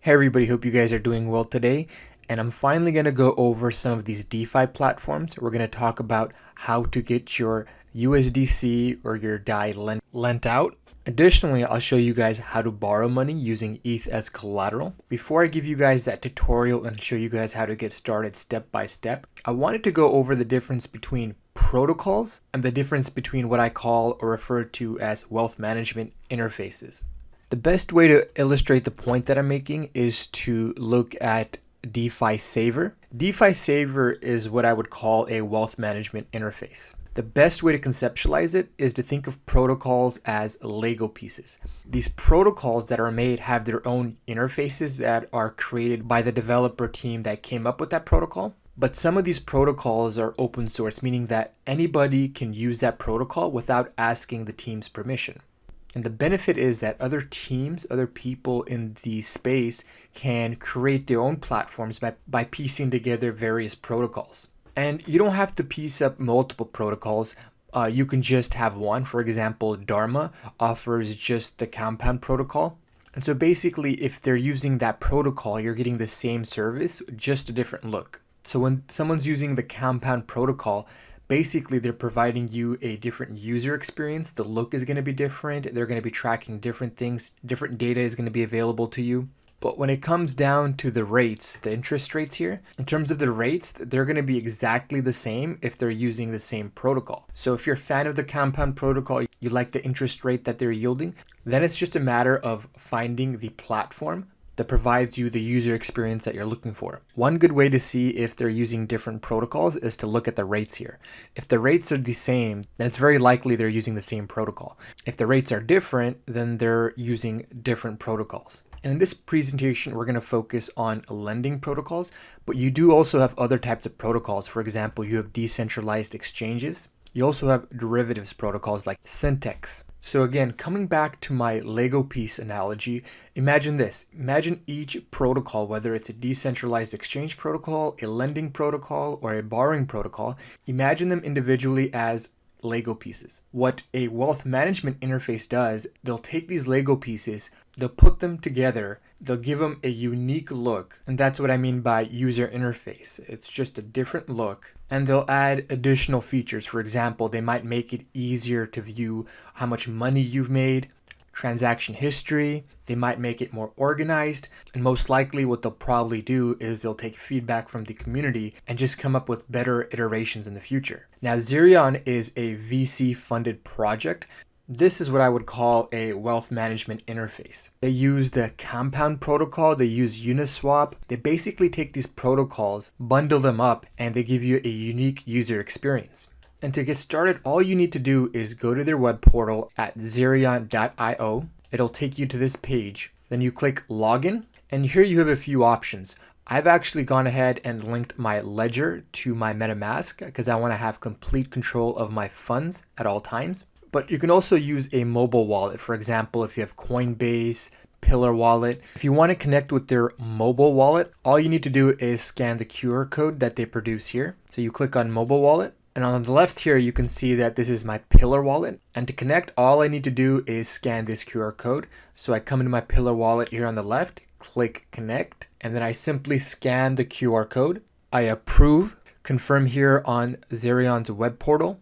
Hey everybody, hope you guys are doing well today. And I'm finally going to go over some of these DeFi platforms. We're going to talk about how to get your USDC or your DAI lent out. Additionally, I'll show you guys how to borrow money using ETH as collateral. Before I give you guys that tutorial and show you guys how to get started step by step, I wanted to go over the difference between protocols and the difference between what I call or refer to as wealth management interfaces. The best way to illustrate the point that I'm making is to look at DeFi Saver. DeFi Saver is what I would call a wealth management interface. The best way to conceptualize it is to think of protocols as Lego pieces. These protocols that are made have their own interfaces that are created by the developer team that came up with that protocol. But some of these protocols are open source, meaning that anybody can use that protocol without asking the team's permission. And the benefit is that other teams, other people in the space can create their own platforms by piecing together various protocols. And you don't have to piece up multiple protocols. You can just have one. For example, Dharma offers just the Compound protocol. And so basically, if they're using that protocol, you're getting the same service, just a different look. So when someone's using the Compound protocol, basically they're providing you a different user experience. The look is going to be different. They're going to be tracking different things. Different data is going to be available to you. But when it comes down to the rates, the interest rates here, in terms of the rates, they're going to be exactly the same if they're using the same protocol. So if you're a fan of the Compound protocol, you like the interest rate that they're yielding, then it's just a matter of finding the platform that provides you the user experience that you're looking for. One good way to see if they're using different protocols is to look at the rates here. If the rates are the same, then it's very likely they're using the same protocol. If the rates are different, then they're using different protocols. And in this presentation, we're going to focus on lending protocols, but you do also have other types of protocols. For example, you have decentralized exchanges. You also have derivatives protocols like Syntax. So again, coming back to my Lego piece analogy, imagine this. Imagine each protocol, whether it's a decentralized exchange protocol, a lending protocol, or a borrowing protocol, imagine them individually as Lego pieces. What a wealth management interface does, they'll take these Lego pieces, they'll put them together, they'll give them a unique look. And that's what I mean by user interface. It's just a different look. And they'll add additional features. For example, they might make it easier to view how much money you've made, transaction history. They might make it more organized. And most likely what they'll probably do is they'll take feedback from the community and just come up with better iterations in the future. Now, Zerion is a VC funded project. This is what I would call a wealth management interface. They use the Compound protocol, they use Uniswap. They basically take these protocols, bundle them up, and they give you a unique user experience. And to get started, all you need to do is go to their web portal at Zerion.io. It'll take you to this page. Then you click Login, and here you have a few options. I've actually gone ahead and linked my ledger to my MetaMask because I want to have complete control of my funds at all times. But you can also use a mobile wallet. For example, if you have Coinbase, Pillar Wallet. If you want to connect with their mobile wallet, all you need to do is scan the QR code that they produce here. So you click on mobile wallet. And on the left here, you can see that this is my Pillar Wallet. And to connect, all I need to do is scan this QR code. So I come into my Pillar Wallet here on the left, click connect, and then I simply scan the QR code. I approve, confirm here on Zerion's web portal.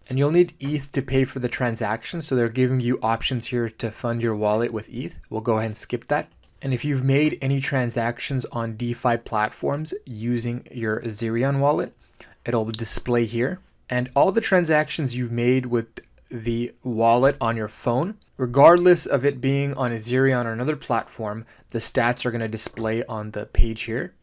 And you'll need ETH to pay for the transaction. So they're giving you options here to fund your wallet with ETH. We'll go ahead and skip that. And if you've made any transactions on DeFi platforms using your Zerion wallet, it'll display here. And all the transactions you've made with the wallet on your phone, regardless of it being on a Zerion or another platform, the stats are going to display on the page here.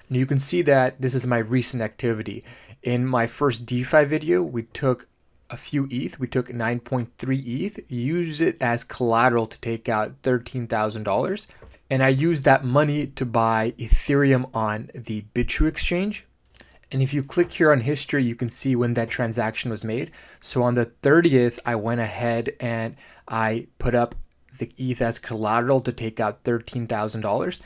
And you can see that this is my recent activity. In my first DeFi video, we took a few ETH. We took 9.3 ETH, used it as collateral to take out $13,000. And I used that money to buy Ethereum on the Bitrue exchange. And if you click here on history, you can see when that transaction was made. So on the 30th, I went ahead and I put up the ETH as collateral to take out $13,000.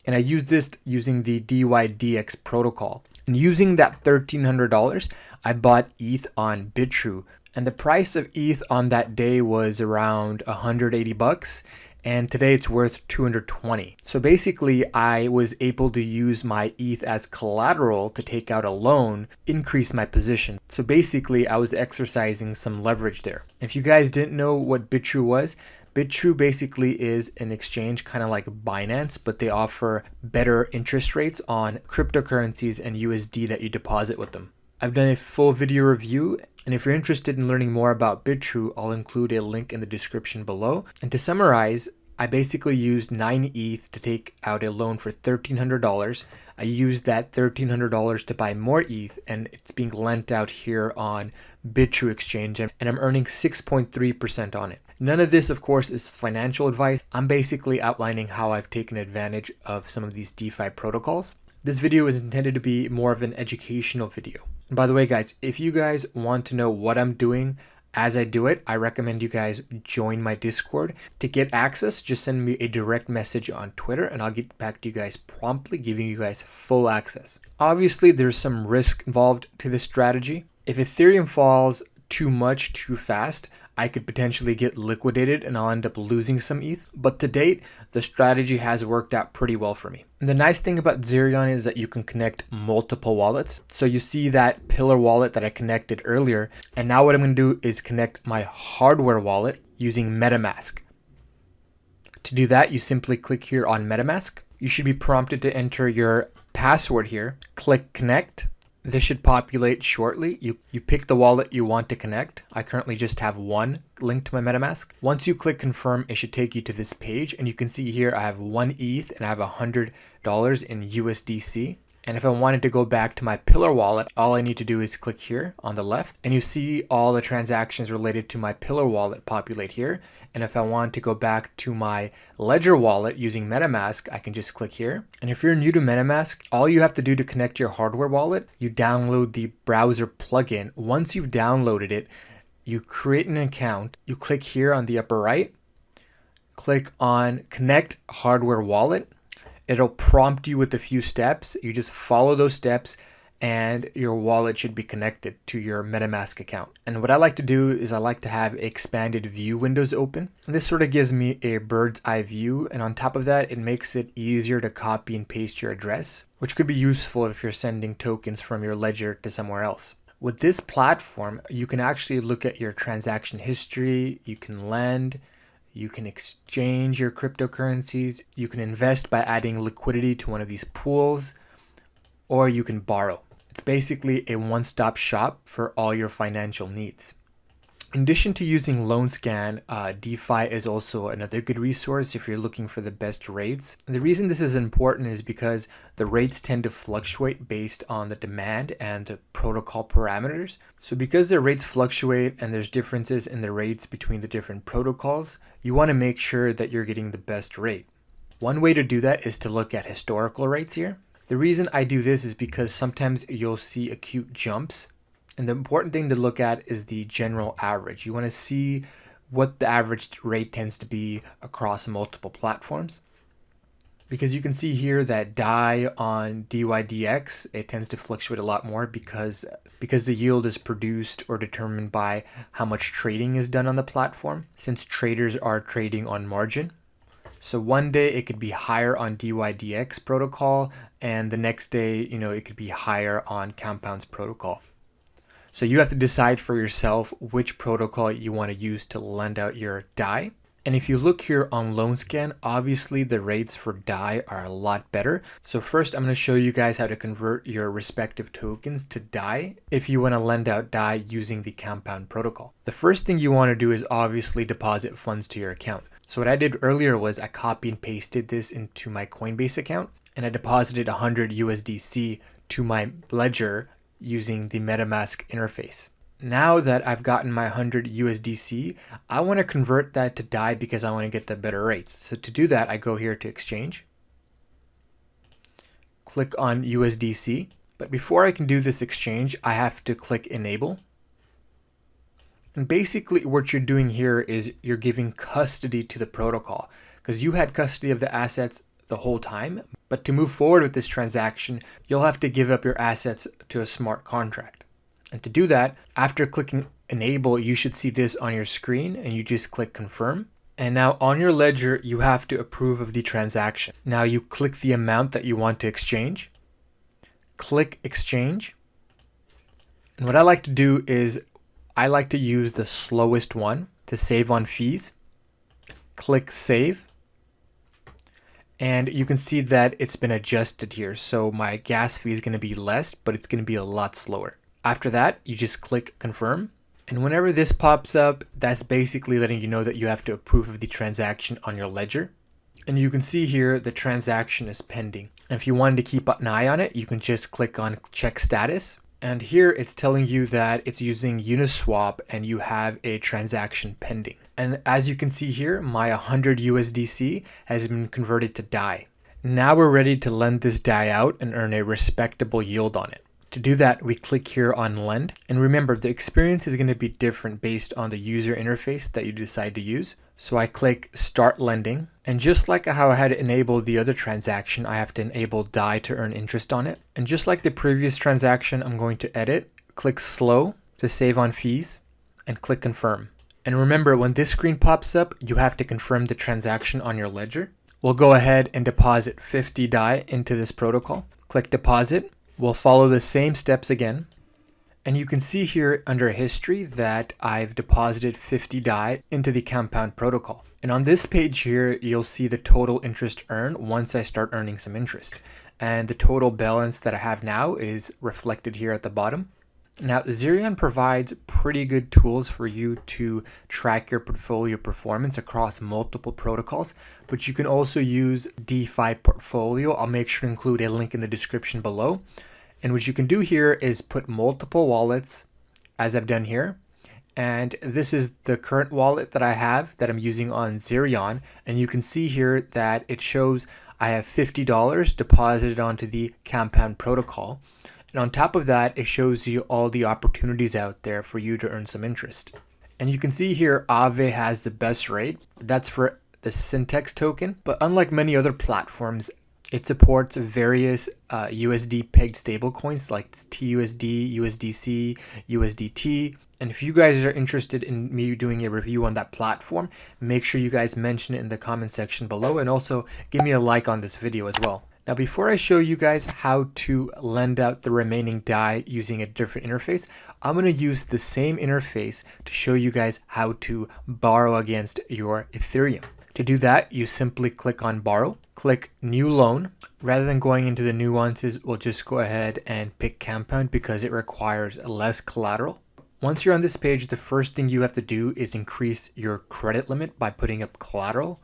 And I used this using the DYDX protocol. And using that $1,300, I bought ETH on Bitrue. And the price of ETH on that day was around 180 bucks. and today it's worth 220. So basically I was able to use my ETH as collateral to take out a loan, increase my position. So basically I was exercising some leverage there. If you guys didn't know what BitTrue was, BitTrue basically is an exchange kind of like Binance, but they offer better interest rates on cryptocurrencies and USD that you deposit with them. I've done a full video review, and if you're interested in learning more about BitTrue, I'll include a link in the description below. And to summarize, I basically used 9 ETH to take out a loan for $1,300. I used that $1,300 to buy more ETH, and it's being lent out here on BitTrue exchange, and I'm earning 6.3% on it. None of this, of course, is financial advice. I'm basically outlining how I've taken advantage of some of these DeFi protocols. This video is intended to be more of an educational video. And by the way, guys, if you guys want to know what I'm doing as I do it, I recommend you guys join my Discord. To get access, just send me a direct message on Twitter and I'll get back to you guys promptly, giving you guys full access. Obviously, there's some risk involved to this strategy. If Ethereum falls too much too fast, I could potentially get liquidated and I'll end up losing some ETH. But to date, the strategy has worked out pretty well for me. And the nice thing about Zerion is that you can connect multiple wallets. So you see that pillar wallet that I connected earlier. And now what I'm going to do is connect my hardware wallet using MetaMask. To do that, you simply click here on MetaMask. You should be prompted to enter your password here. Click connect. This should populate shortly. You pick the wallet you want to connect. I currently just have one linked to my MetaMask. Once you click confirm, it should take you to this page, and you can see here I have 1 ETH and I have $100 in USDC. And if I wanted to go back to my Pillar wallet, all I need to do is click here on the left, and you see all the transactions related to my Pillar wallet populate here. And if I want to go back to my Ledger wallet using MetaMask, I can just click here. And if you're new to MetaMask, all you have to do to connect your hardware wallet, you download the browser plugin. Once you've downloaded it, you create an account. You click here on the upper right, click on Connect Hardware Wallet. It'll prompt you with a few steps. You just follow those steps and your wallet should be connected to your MetaMask account. And what I like to do is I like to have expanded view windows open. And this sort of gives me a bird's eye view. And on top of that, it makes it easier to copy and paste your address, which could be useful if you're sending tokens from your ledger to somewhere else. With this platform, you can actually look at your transaction history, you can lend, you can exchange your cryptocurrencies, you can invest by adding liquidity to one of these pools, or you can borrow. It's basically a one-stop shop for all your financial needs. In addition to using LoanScan, DeFi is also another good resource if you're looking for the best rates. And the reason this is important is because the rates tend to fluctuate based on the demand and the protocol parameters. So because the rates fluctuate and there's differences in the rates between the different protocols, you want to make sure that you're getting the best rate. One way to do that is to look at historical rates here. The reason I do this is because sometimes you'll see acute jumps. And the important thing to look at is the general average. You want to see what the average rate tends to be across multiple platforms. Because you can see here that DAI on DYDX, it tends to fluctuate a lot more because the yield is produced or determined by how much trading is done on the platform, since traders are trading on margin. So one day it could be higher on DYDX protocol, and the next day, it could be higher on Compound's protocol. So you have to decide for yourself which protocol you want to use to lend out your DAI. And if you look here on LoanScan, obviously the rates for DAI are a lot better. So first I'm going to show you guys how to convert your respective tokens to DAI if you want to lend out DAI using the Compound protocol. The first thing you want to do is obviously deposit funds to your account. So what I did earlier was I copy and pasted this into my Coinbase account and I deposited 100 USDC to my ledger using the MetaMask interface. Now that I've gotten my 100 USDC, I want to convert that to DAI because I want to get the better rates. So to do that, I go here to exchange, click on USDC. But before I can do this exchange, I have to click enable. And basically what you're doing here is you're giving custody to the protocol because you had custody of the assets the whole time. But to move forward with this transaction, you'll have to give up your assets to a smart contract. And to do that, after clicking enable, you should see this on your screen and you just click confirm. And now on your ledger, you have to approve of the transaction. Now you click the amount that you want to exchange, click exchange. And what I like to do is I like to use the slowest one to save on fees. Click save. And you can see that it's been adjusted here. So my gas fee is going to be less, but it's going to be a lot slower. After that, you just click confirm. And whenever this pops up, that's basically letting you know that you have to approve of the transaction on your ledger. And you can see here the transaction is pending. And if you wanted to keep an eye on it, you can just click on check status. And here it's telling you that it's using Uniswap and you have a transaction pending. And as you can see here, my 100 USDC has been converted to DAI. Now we're ready to lend this DAI out and earn a respectable yield on it. To do that, we click here on Lend. And remember, the experience is going to be different based on the user interface that you decide to use. So I click Start Lending. And just like how I had enabled the other transaction, I have to enable DAI to earn interest on it. And just like the previous transaction, I'm going to edit, click Slow to save on fees, and click Confirm. And remember, when this screen pops up, you have to confirm the transaction on your ledger. We'll go ahead and deposit 50 DAI into this protocol. Click Deposit. We'll follow the same steps again. And you can see here under history that I've deposited 50 DAI into the Compound protocol. And on this page here, you'll see the total interest earned once I start earning some interest. And the total balance that I have now is reflected here at the bottom. Now, Zerion provides pretty good tools for you to track your portfolio performance across multiple protocols, but you can also use DeFi Portfolio. I'll make sure to include a link in the description below. And what you can do here is put multiple wallets, as I've done here. And this is the current wallet that I have that I'm using on Zerion. And you can see here that it shows I have $50 deposited onto the Compound protocol. And on top of that, it shows you all the opportunities out there for you to earn some interest. And you can see here, Aave has the best rate. That's for the Syntax token. But unlike many other platforms, it supports various USD pegged stablecoins like TUSD, USDC, USDT. And if you guys are interested in me doing a review on that platform, make sure you guys mention it in the comment section below, and also give me a like on this video as well. Now, before I show you guys how to lend out the remaining DAI using a different interface, I'm going to use the same interface to show you guys how to borrow against your Ethereum. To do that, you simply click on Borrow, click New Loan. Rather than going into the nuances, we'll just go ahead and pick Compound because it requires less collateral. Once you're on this page, the first thing you have to do is increase your credit limit by putting up collateral.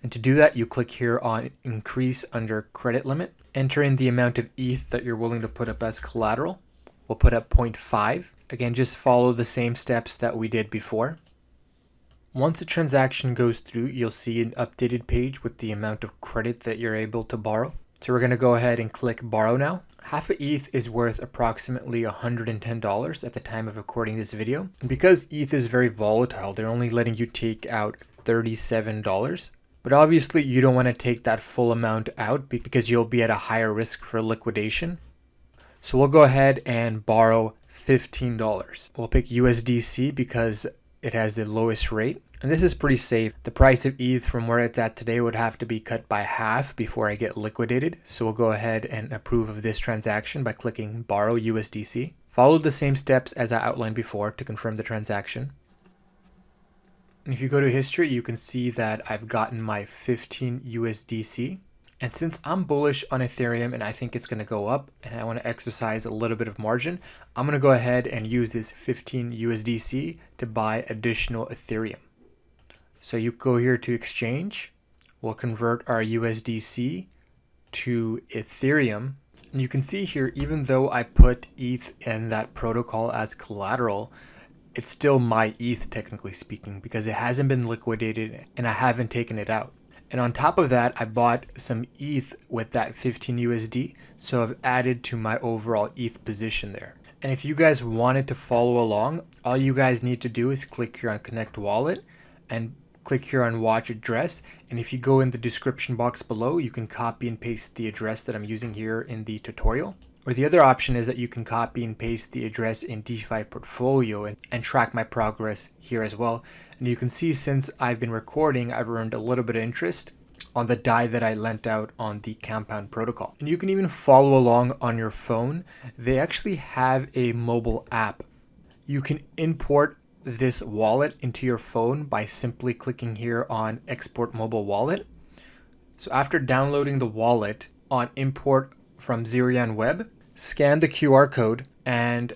And to do that, you click here on Increase under Credit Limit. Enter in the amount of ETH that you're willing to put up as collateral. We'll put up 0.5. Again, just follow the same steps that we did before. Once the transaction goes through, you'll see an updated page with the amount of credit that you're able to borrow. So we're going to go ahead and click Borrow now. Half a ETH is worth approximately $110 at the time of recording this video. And because ETH is very volatile, they're only letting you take out $37. But obviously you don't want to take that full amount out because you'll be at a higher risk for liquidation. So we'll go ahead and borrow $15. We'll pick USDC because it has the lowest rate. And this is pretty safe. The price of ETH from where it's at today would have to be cut by half before I get liquidated. So we'll go ahead and approve of this transaction by clicking Borrow USDC. Follow the same steps as I outlined before to confirm the transaction. And if you go to history, you can see that I've gotten my 15 USDC. And since I'm bullish on Ethereum and I think it's going to go up and I want to exercise a little bit of margin, I'm going to go ahead and use this 15 USDC to buy additional Ethereum. So you go here to exchange. We'll convert our USDC to Ethereum. And you can see here, even though I put ETH in that protocol as collateral, it's still my ETH technically speaking because it hasn't been liquidated and I haven't taken it out. And on top of that, I bought some ETH with that 15 USD. So I've added to my overall ETH position there. And if you guys wanted to follow along, all you guys need to do is click here on Connect Wallet and click here on Watch Address. And if you go in the description box below, you can copy and paste the address that I'm using here in the tutorial. Or the other option is that you can copy and paste the address in DeFi Portfolio and track my progress here as well. And you can see since I've been recording, I've earned a little bit of interest on the DAI that I lent out on the Compound protocol. And you can even follow along on your phone. They actually have a mobile app. You can import this wallet into your phone by simply clicking here on Export Mobile Wallet. So after downloading the wallet, on Import from Zerion Web, scan the QR code, and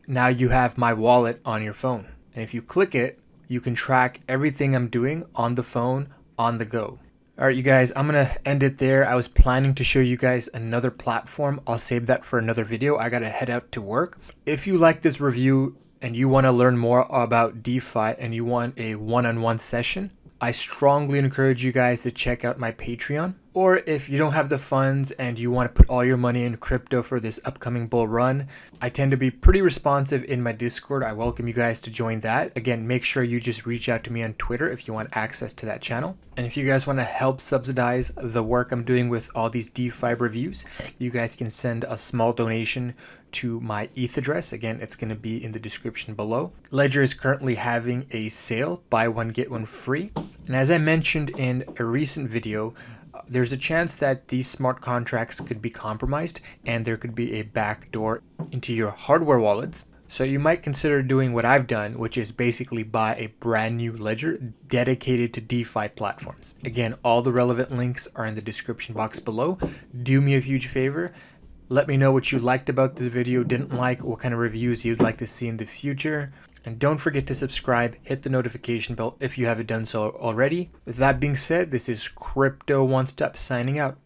now you have my wallet on your phone. And if you click it, you can track everything I'm doing on the phone on the go. All right, you guys, I'm gonna end it there. I was planning to show you guys another platform. I'll save that for another video. I gotta head out to work. If you like this review and you wanna learn more about DeFi and you want a one-on-one session, I strongly encourage you guys to check out my Patreon. Or if you don't have the funds and you want to put all your money in crypto for this upcoming bull run, I tend to be pretty responsive in my Discord. I welcome you guys to join that. Again, make sure you just reach out to me on Twitter if you want access to that channel. And if you guys want to help subsidize the work I'm doing with all these DeFi reviews, you guys can send a small donation to my ETH address. Again, it's going to be in the description below. Ledger is currently having a sale, buy one, get one free. And as I mentioned in a recent video, there's a chance that these smart contracts could be compromised and there could be a backdoor into your hardware wallets. So you might consider doing what I've done, which is basically buy a brand new ledger dedicated to DeFi platforms. Again, all the relevant links are in the description box below. Do me a huge favor. Let me know what you liked about this video, didn't like, what kind of reviews you'd like to see in the future. And don't forget to subscribe, hit the notification bell if you haven't done so already. With that being said, this is CryptoOneStop signing out.